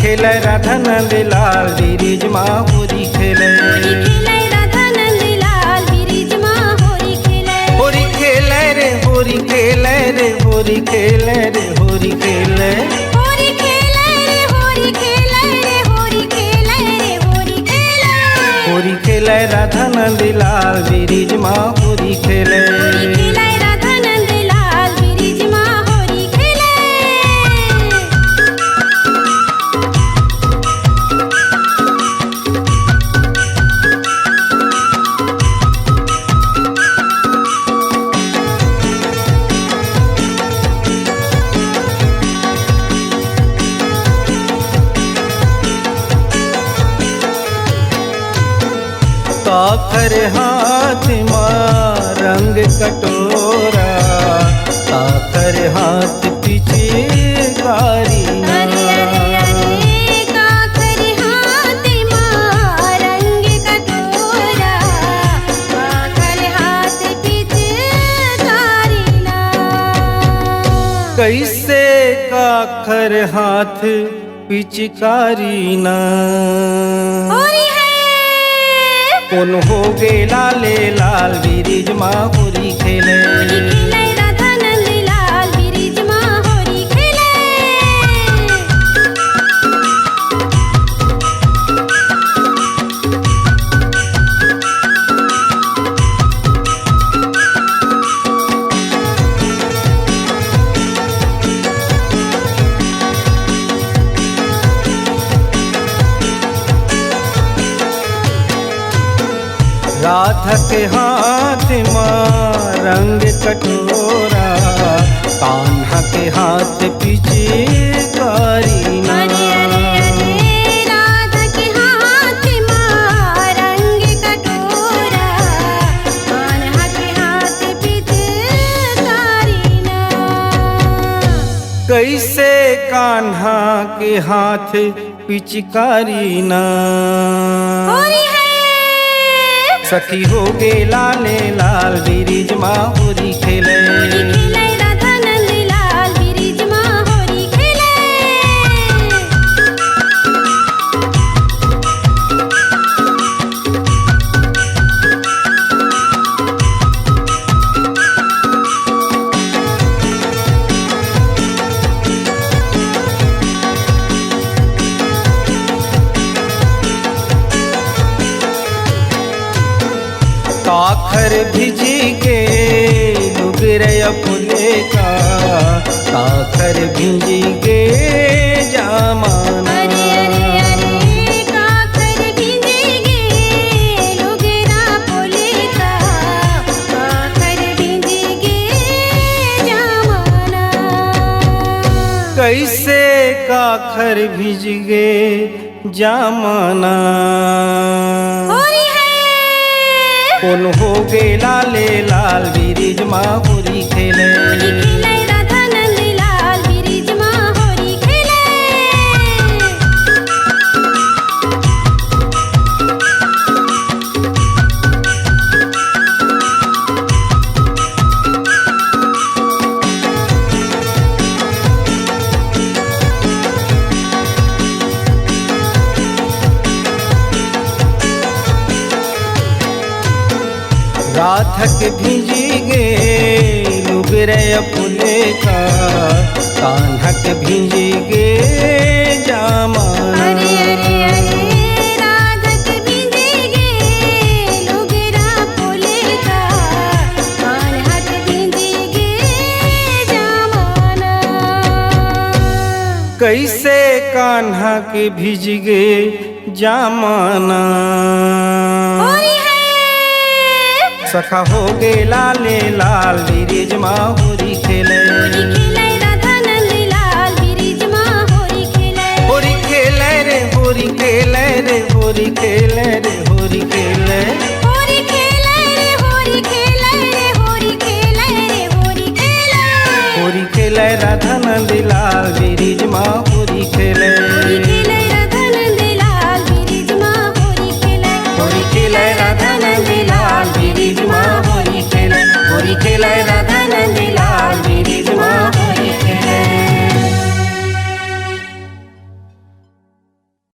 खेले राधा नंद लाल बिरिज माँ होरी खेले। राधा नंद लाल बिरिज माँ होरी खेले। होरी खेले रे होरी खेले रे होरी खेले रे होरी खेले। होरी खेले रे होरी खेले रे होरी खेले रे होरी खेले। होरी खेले राधा नंद लाल बिरिज माँ होरी खेले। राधा नंद लाल बिरिज माँ होरी खेले। काकर हाथ माँ रंग कटोरा, काकर हाथ पीछे कारी काकर हाथ माँ रंग कटोरा, काकर हाथ पिचकारी ना। कैसे काकर हाथ पिचकारी ना। कौन हो गे लाले लाल बिरिज माँ होरी खेले। राधा नंद लाल बिरिज माँ होरी खेले। राधा के हाथ माँ रंग कटोरा, कान्हा के हाथ पीछे कारी ना। राधा के हाथ माँ रंग कटोरा, कान्हा के हाथ पिचकारी ना। कैसे कान्हा के हाथ पिचकारी ना। सखी हो गे लाले लाल बिरिज माँ होरी खेले। राधा नंद लाल बिरिज माँ होरी खेले। काखर भिजी के लुगरया फुले का, काखर भिजी के जामाना। काखर भिजेगे लुगरा फुले का, काखर भिजेगे जामाना। कैसे काखर भिज गे जामाना। कौन हो गे लाले लाल बिरिज माँ होरी खेले। राधा नंद लाल बिरिज माँ होरी खेले। राधक भिजी गे लुगरया फुले का, कान्हक भिजी गे जामाना। राधक भिजेगे लुगरा फुले का, कान्हक भिजेगे जामाना। कैसे कान्हा के भिज गे जामाना। सखा हो गे लाले लाल बिरिज माँ होरी खेले। राधा नंद लाल बिरिज माँ होरी खेले। होरी खेले रे होरी खेले रे होरी खेले रे होरी खेले। होरी खेले रे होरी खेले रे होरी खेले रे होरी खेले। होरी खेले राधा नंद लाल बिरिज माँ होरी खेले। राधा नंद लाल बिरिज माँ होरी खेले। होरी खेले राधा नंद लाल बिरिज माँ होरी खेले। होरी खेले